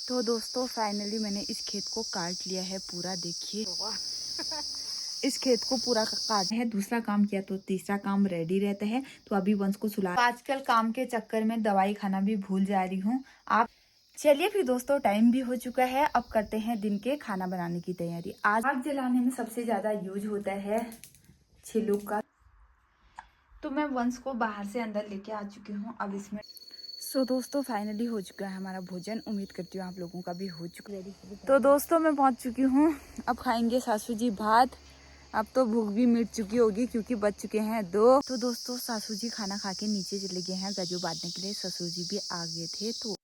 तो दोस्तों फाइनली मैंने इस खेत को काट लिया है पूरा। देखिए इस खेत को पूरा काट है। दूसरा काम किया तो तीसरा काम रेडी रहता है। तो अभी वंश को सुला। आजकल काम के चक्कर में दवाई खाना भी भूल जा रही हूँ। आप चलिए फिर दोस्तों, टाइम भी हो चुका है। अब करते हैं दिन के खाना बनाने की तैयारी। आज आग जलाने में सबसे ज्यादा यूज होता है छिलुक का। तो मैं वंश को बाहर से अंदर लेके आ चुकी हूँ। अब इसमें दोस्तों फाइनली हो चुका है हमारा भोजन। उम्मीद करती हूँ आप लोगों का भी हो चुका है। तो दोस्तों मैं पहुँच चुकी हूँ। अब खाएंगे सासू जी भात। अब तो भूख भी मिट चुकी होगी क्योंकि बज चुके हैं 2। तो दोस्तों सासू जी खाना खा के नीचे चले गए हैं गजू बांटने के लिए। ससुर जी भी आ गए थे। तो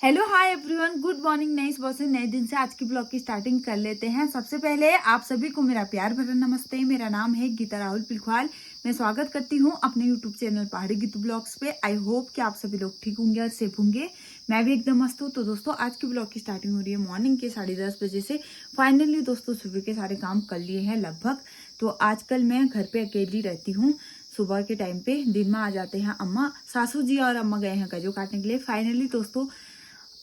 hello hi everyone, good morning. नई सुबह से नए दिन से आज की ब्लॉग की स्टार्टिंग कर लेते हैं। सबसे पहले आप सभी को मेरा प्यार भरा नमस्ते। मेरा नाम है गीता राहुल पिलखवाल। मैं स्वागत करती हूँ अपने यूट्यूब चैनल पहाड़ी गीतू ब्लॉग्स पे। आई होप कि आप सभी लोग ठीक होंगे और सेफ होंगे। मैं भी एकदम मस्त हूँ। तो दोस्तों आज की ब्लॉग की स्टार्टिंग हो रही है मॉर्निंग के 10:30 बजे से। फाइनली दोस्तों सुबह के सारे काम कर लिए हैं लगभग। तो आजकल मैं घर पे अकेली रहती हूँ। सुबह के टाइम पे दिन में आ जाते हैं अम्मा। सासू जी और अम्मा गए हैं गजू काटने के लिए। फाइनली दोस्तों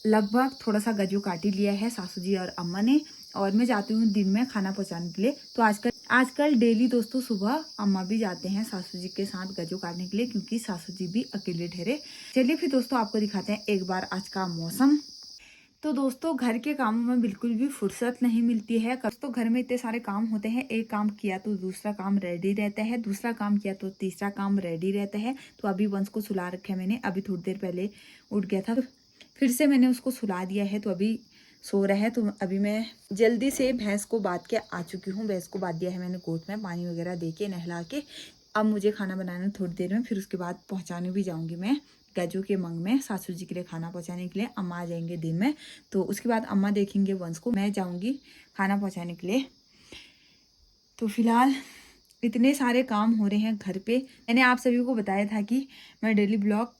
लगभग थोड़ा सा गजू काट ही लिया है सासू जी और अम्मा ने। और मैं जाती हूँ दिन में खाना पहुँचाने के लिए। तो आजकल डेली दोस्तों सुबह अम्मा भी जाते हैं सासू जी के साथ गजू काटने के लिए, क्योंकि सासू जी भी अकेले ठहरे। चलिए फिर दोस्तों आपको दिखाते हैं एक बार आज का मौसम। तो दोस्तों घर के कामों में बिल्कुल भी फुर्सत नहीं मिलती है। दोस्तों घर में इतने सारे काम होते हैं। एक काम किया तो दूसरा काम रेडी रहता है, दूसरा काम किया तो तीसरा काम रेडी रहता है। तो अभी वंश को सुला रखा है मैंने। अभी थोड़ी देर पहले उठ गया था, फिर से मैंने उसको सुला दिया है। तो अभी सो रहा है। तो अभी मैं जल्दी से भैंस को बांध के आ चुकी हूँ। भैंस को बांध दिया है मैंने गोद में, पानी वगैरह दे के नहला के। अब मुझे खाना बनाना थोड़ी देर में, फिर उसके बाद पहुँचाने भी जाऊँगी मैं गजू के मंग में सासू जी के लिए खाना पहुँचाने के लिए। अम्मा आ जाएंगे दिन में, तो उसके बाद अम्मा देखेंगे वंश को। मैं जाऊँगी खाना पहुँचाने के लिए। तो फिलहाल इतने सारे काम हो रहे हैं घर पे। मैंने आप सभी को बताया था कि मैं डेली ब्लॉग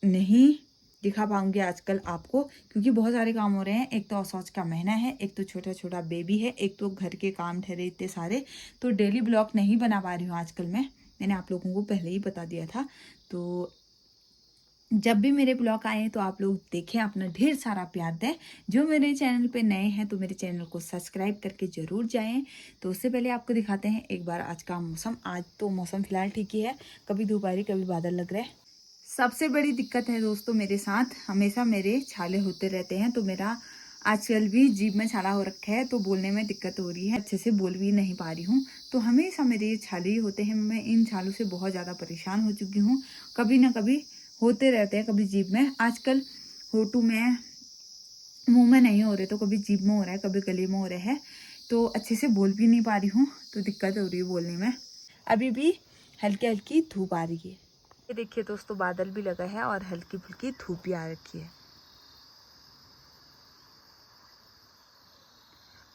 नहीं दिखा पाऊंगी आजकल आपको, क्योंकि बहुत सारे काम हो रहे हैं। एक तो औसौच का महीना है, एक तो छोटा छोटा बेबी है, एक तो घर के काम ठहरे इतने सारे। तो डेली ब्लॉग नहीं बना पा रही हूँ आजकल मैंने आप लोगों को पहले ही बता दिया था। तो जब भी मेरे ब्लॉग आए तो आप लोग देखें, अपना ढेर सारा प्यार दें। जो मेरे चैनल पे नए हैं तो मेरे चैनल को सब्सक्राइब करके जरूर जाएं। तो उससे पहले आपको दिखाते हैं एक बार आज का मौसम। आज तो मौसम फिलहाल ठीक ही है, कभी धूप आ रही कभी बादल लग रहा है। सबसे बड़ी दिक्कत है दोस्तों मेरे साथ, हमेशा मेरे छाले होते रहते हैं। तो मेरा आजकल भी जीभ में छाला हो रखा है, तो बोलने में दिक्कत हो रही है, अच्छे से बोल भी नहीं पा रही हूँ। तो हमेशा मेरे ये छाले ही होते हैं। मैं इन छालों से बहुत ज़्यादा परेशान हो चुकी हूँ। कभी ना कभी होते रहते हैं, कभी जीभ में, आजकल होठू में, मुंह में नहीं हो रहे तो कभी जीभ में हो रहा है, कभी गले में हो रहा है। तो अच्छे से बोल भी नहीं पा रही हूँ, तो दिक्कत हो रही है बोलने में। अभी भी हल्की हल्की धूप आ रही है। ये देखिए दोस्तों बादल भी लगा है और हल्की फुल्की धूप भी आ रखी है।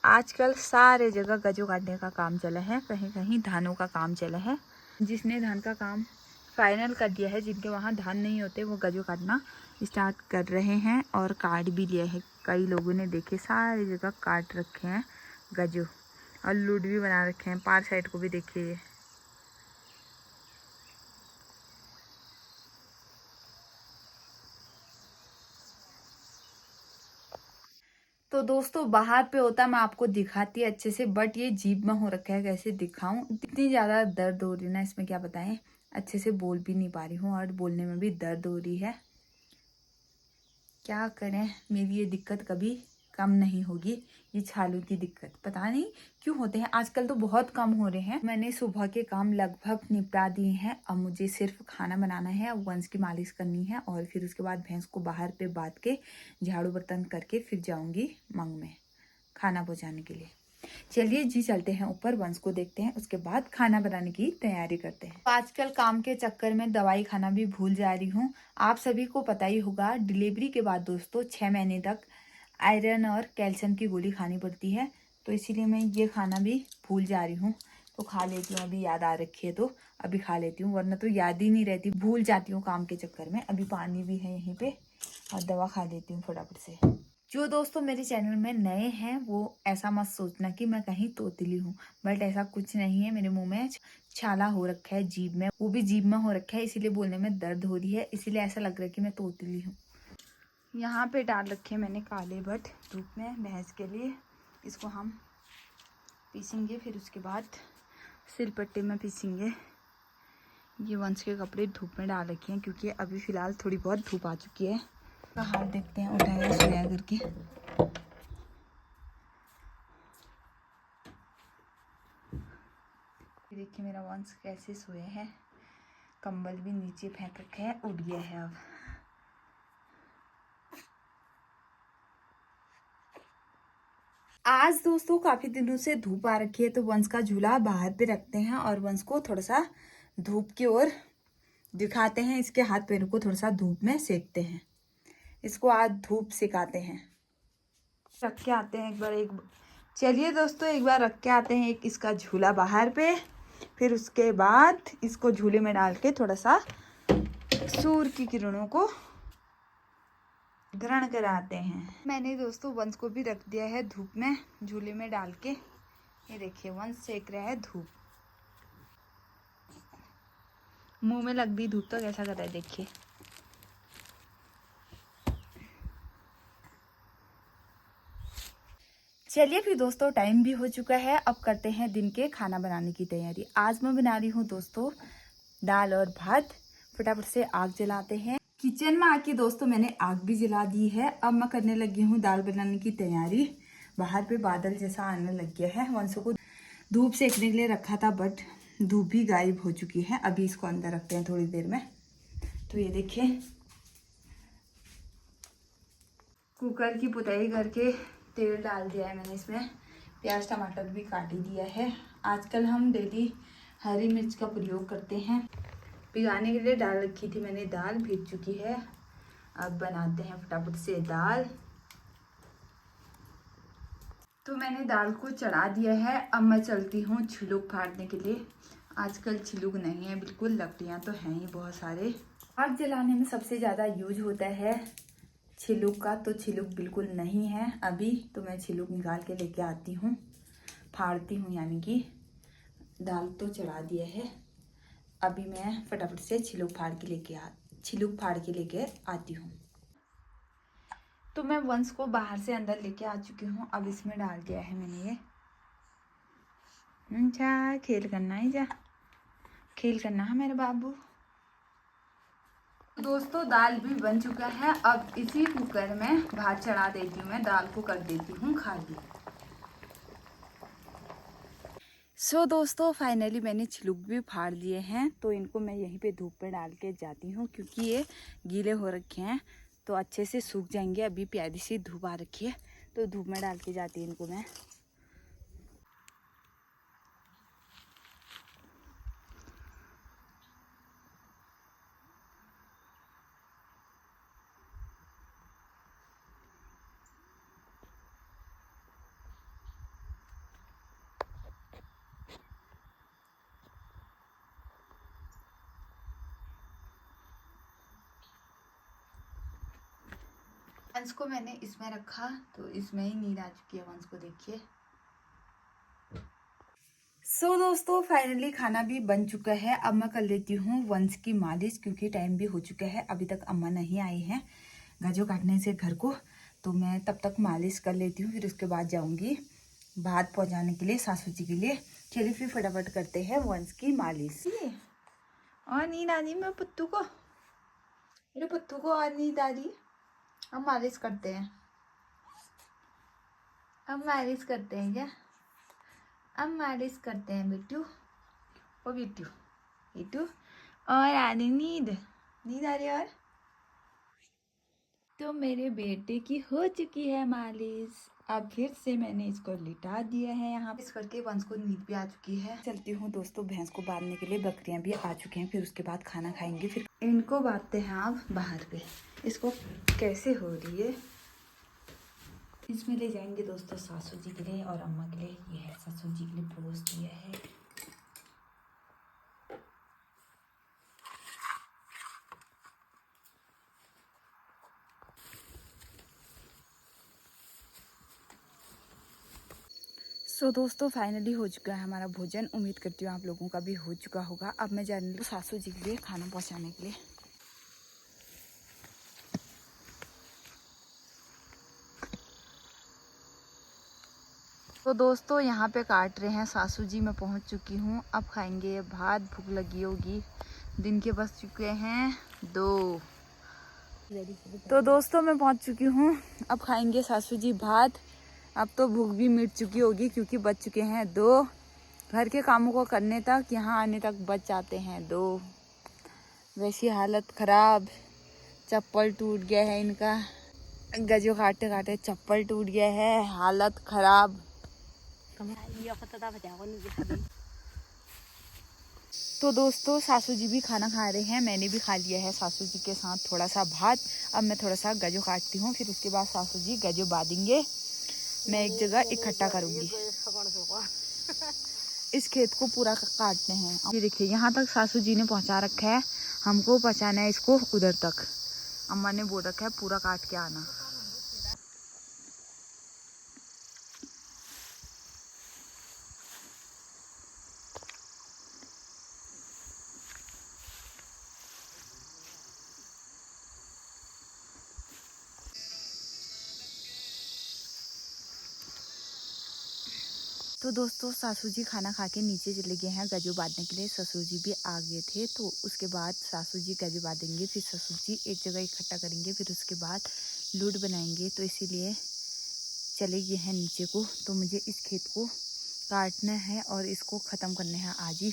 आजकल सारे जगह गजू काटने का काम चला है, कहीं कहीं धानों का काम चला है। जिसने धान का काम फाइनल कर दिया है, जिनके वहाँ धान नहीं होते, वो गजू काटना स्टार्ट कर रहे हैं और काट भी लिया है। कई लोगों ने देखे सारी जगह काट रखे हैं गजू, और लूड भी बना रखे हैं। पार साइड को भी देखिए। तो दोस्तों बाहर पे होता मैं आपको दिखाती अच्छे से, बट ये जीभ में हो रखा है, कैसे दिखाऊं। इतनी ज्यादा दर्द हो रही है ना इसमें, क्या बताएं। अच्छे से बोल भी नहीं पा रही हूँ और बोलने में भी दर्द हो रही है। क्या करें, मेरी ये दिक्कत कभी कम नहीं होगी। ये छालों की दिक्कत पता नहीं क्यों होते हैं। आजकल तो बहुत कम हो रहे हैं। मैंने सुबह के काम लगभग निपटा दिए हैं। अब मुझे सिर्फ खाना बनाना है, वंश की मालिश करनी है, और फिर उसके बाद भैंस को बाहर पे बांध के झाड़ू बर्तन करके फिर जाऊंगी मंग में खाना पहुँचाने के लिए। चलिए जी चलते हैं ऊपर, वंश को देखते हैं, उसके बाद खाना बनाने की तैयारी करते हैं। आजकल काम के चक्कर में दवाई खाना भी भूल जा रही हूँ। आप सभी को पता ही होगा, डिलीवरी के बाद दोस्तों 6 महीने तक आयरन और कैल्शियम की गोली खानी पड़ती है। तो इसीलिए मैं ये खाना भी भूल जा रही हूँ। तो खा लेती हूँ, अभी याद आ रखी है तो अभी खा लेती हूँ, वरना तो याद ही नहीं रहती, भूल जाती हूँ काम के चक्कर में। अभी पानी भी है यहीं पे और दवा खा लेती हूँ फटाफट से। जो दोस्तों मेरे चैनल में नए हैं वो ऐसा मत सोचना कि मैं कहीं तोतली हूँ, बट ऐसा कुछ नहीं है। मेरे मुंह में छाला हो रखा है, जीभ में, वो भी जीभ में हो रखा है, इसीलिए बोलने में दर्द हो रही है, इसीलिए ऐसा लग रहा है कि मैं तोतली हूँ। यहाँ पे डाल रखे मैंने काले भट्ट धूप में भैंस के लिए। इसको हम पीसेंगे, फिर उसके बाद सिलपट्टे में पीसेंगे। ये वंश के कपड़े धूप में डाल रखे हैं क्योंकि अभी फ़िलहाल थोड़ी बहुत धूप आ चुकी है। का हाल देखते हैं, उठाया सोया करके। देखिए मेरा वंश कैसे सोए हैं, कंबल भी नीचे फेंक रखे है, उड़ गया है अब। आज दोस्तों काफी दिनों से धूप आ रखी है तो वंश का झूला बाहर पे रखते हैं और वंश को थोड़ा सा धूप की ओर दिखाते हैं। इसके हाथ पैरों को थोड़ा सा धूप में सेकते हैं। इसको आज धूप सिखाते हैं। रख के आते हैं चलिए दोस्तों एक बार रख के आते हैं एक इसका झूला बाहर पे। फिर उसके बाद इसको झूले में डाल के थोड़ा सा सूर्य की किरणों को ग्रहण कराते हैं। मैंने दोस्तों वंश को भी रख दिया है धूप में, झूले में डाल के। ये देखिए वंश सेक रहा है धूप, मुंह में लग दी धूप तो कैसा कर रहा है देखिए। चलिए फिर दोस्तों टाइम भी हो चुका है, अब करते हैं दिन के खाना बनाने की तैयारी। आज मैं बना रही हूँ दोस्तों दाल और भात। फटाफट से आग जलाते हैं। किचन में आके दोस्तों मैंने आग भी जला दी है। अब मैं करने लगी हूँ दाल बनाने की तैयारी। बाहर पे बादल जैसा आने लग गया है। वंशों को धूप सेकने के लिए रखा था बट धूप भी गायब हो चुकी है। अभी इसको अंदर रखते हैं थोड़ी देर में। तो ये देखिए कुकर की पुताई करके तेल डाल दिया है मैंने। इसमें प्याज टमाटर भी काट ही दिया है। आजकल हम डेली हरी मिर्च का प्रयोग करते हैं। भिगाने के लिए डाल रखी थी मैंने दाल, भीग चुकी है। अब बनाते हैं फटाफट से दाल। तो मैंने दाल को चढ़ा दिया है। अब मैं चलती हूँ छिलुक फाड़ने के लिए। आजकल छिलुक नहीं है बिल्कुल, लकड़ियाँ तो हैं ही बहुत सारे। आग जलाने में सबसे ज़्यादा यूज होता है छिलुक का, तो छिलुक बिल्कुल नहीं है अभी। तो मैं छिलुक निकाल के लेके आती हूँ, फाड़ती हूँ। यानी कि दाल तो चढ़ा दिया है, अभी मैं फटाफट से छिलुक फाड़ के लेके आती हूँ। तो मैं वंश को बाहर से अंदर लेके आ चुकी हूँ। अब इसमें डाल दिया है मैंने ये। जा खेल करना है, जा खेल करना है मेरे बाबू। दोस्तों दाल भी बन चुका है। अब इसी कुकर में भात चढ़ा देती हूँ। मैं दाल को कर देती हूँ खाली। सो दोस्तों फाइनली मैंने छिलुक भी फाड़ लिए हैं। तो इनको मैं यहीं पे धूप पे डाल के जाती हूँ क्योंकि ये गीले हो रखे हैं तो अच्छे से सूख जाएंगे। अभी प्यारी सी धूप आ रखी है तो धूप में डाल के जाती हूँ इनको मैं। वंश को मैंने इसमें रखा तो इसमें ही नींद आ चुकी है वंश को, देखिए। सो दोस्तों फाइनली खाना भी बन चुका है। अब मैं कर लेती हूँ वंश की मालिश क्योंकि टाइम भी हो चुका है। अभी तक अम्मा नहीं आई हैं गजो काटने से घर को, तो मैं तब तक मालिश कर लेती हूँ। फिर उसके बाद जाऊँगी भात पहुँचाने के लिए सासू जी के लिए। चलिए फिर फटाफट करते हैं वंश की मालिश। और नींद आ रही मैं पुत्तू को, मेरे पुत्तू को और नींद आ रही। अब मालिश करते हैं, अब मालिश करते हैं क्या? अब मालिश करते हैं बिट्टू। ओ बिट्टू, बिट्टू और आ रही नींद, नींद आ रही है। और तो मेरे बेटे की हो चुकी है मालिश। अब फिर से मैंने इसको लिटा दिया है यहाँ। इस करके वंश को नींद भी आ चुकी है। चलती हूँ दोस्तों भैंस को बांधने के लिए। बकरियाँ भी आ चुकी हैं, फिर उसके बाद खाना खाएंगे। फिर इनको बांधते हैं अब बाहर पे। इसको कैसे हो रही है, इसमें ले जाएंगे दोस्तों सासू जी के लिए और अम्मा के लिए। ये है सासू जी के लिए परोस दिया है। सो दोस्तों फाइनली हो चुका है हमारा भोजन। उम्मीद करती हूँ आप लोगों का भी हो चुका होगा। अब मैं जा रही हूँ सासू जी के लिए खाना पहुँचाने के लिए। तो दोस्तों यहाँ पे काट रहे हैं सासू जी, मैं पहुँच चुकी हूँ। अब खाएंगे भात, भूख लगी होगी। दिन के बज चुके हैं 2। तो दोस्तों मैं पहुँच चुकी हूँ, अब खाएंगे सासू जी भात। अब तो भूख भी मिट चुकी होगी क्योंकि बज चुके हैं 2। घर के कामों को करने तक, यहाँ आने तक बच जाते हैं 2। वैसी हालत ख़राब, चप्पल टूट गया है इनका। गजो काटते काटते चप्पल टूट गया है, हालत ख़राब। तो दोस्तों सासू जी भी खाना खा रहे हैं, मैंने भी खा लिया है सासू जी के साथ थोड़ा सा भात। अब मैं थोड़ा सा गजो काटती हूँ, फिर उसके बाद सासू जी गजो बांधेंगे। मैं एक जगह इकट्ठा करूँगी। इस खेत को पूरा काटने हैं। ये देखिए यहाँ तक सासू जी ने पहुँचा रखा है, हमको पहुँचाना है इसको उधर तक। अम्मा ने बोल रखा है पूरा काट के आना। तो दोस्तों सासू जी खाना खा के नीचे चले गए हैं गजू बांधने के लिए। ससुर जी भी आ गए थे, तो उसके बाद सासू जी गजू बांधेंगे, फिर ससुर जी एक जगह इकट्ठा करेंगे, फिर उसके बाद लूट बनाएंगे। तो इसीलिए चले गए हैं नीचे को। तो मुझे इस खेत को काटना है और इसको ख़त्म करना है, आज ही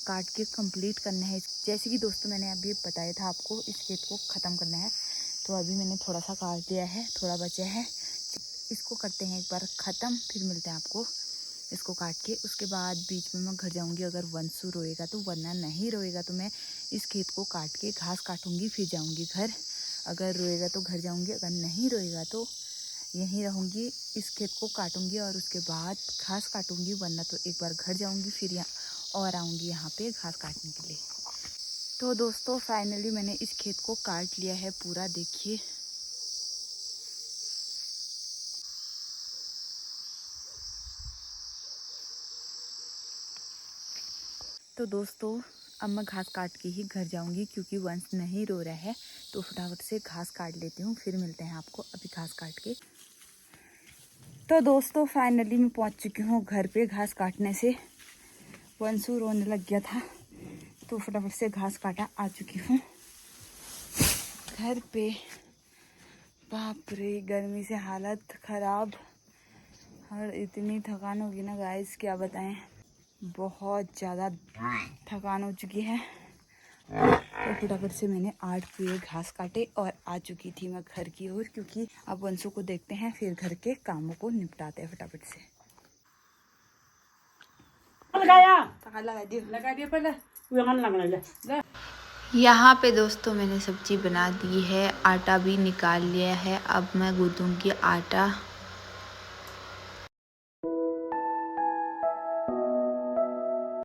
काट के कंप्लीट करना है। जैसे कि दोस्तों मैंने अभी बताया था आपको, इस खेत को ख़त्म करना है। तो अभी मैंने थोड़ा सा काट लिया है, थोड़ा बचा है। इसको करते हैं एक बार ख़त्म, फिर मिलते हैं आपको इसको काट के। उसके बाद बीच में मैं घर जाऊंगी अगर वंशु रोएगा तो, वरना नहीं रोएगा तो मैं इस खेत को काट के घास काटूंगी, फिर जाऊंगी घर। अगर रोएगा तो घर जाऊंगी, अगर नहीं रोएगा तो यहीं रहूंगी। इस खेत को काटूंगी और उसके बाद घास काटूंगी, वरना तो एक बार घर जाऊंगी, फिर यहाँ और आऊँगी यहाँ पे घास काटने के लिए। तो दोस्तों फाइनली मैंने इस खेत को काट लिया है पूरा, देखिए। तो दोस्तों अब मैं घास काट के ही घर जाऊंगी क्योंकि वंश नहीं रो रहा है। तो फटाफट से घास काट लेती हूँ, फिर मिलते हैं आपको अभी घास काट के। तो दोस्तों फाइनली मैं पहुँच चुकी हूँ घर पे। घास काटने से वंशु रोने लग गया था, तो फटाफट से घास काटा आ चुकी हूँ घर पे। बाप रे गर्मी से हालत ख़राब और इतनी थकान होगी ना गाइस, क्या बताएं। बहुत ज़्यादा थकान हो चुकी है। तो फटाफट से मैंने 8 पूरे घास काटे और आ चुकी थी मैं घर की ओर, क्योंकि अब वंशु को देखते हैं, फिर घर के कामों को निपटाते हैं फटाफट से। लगा दिया पहले। यहाँ पे दोस्तों मैंने सब्जी बना दी है, आटा भी निकाल लिया है। अब मैं गूंदूंगी आटा।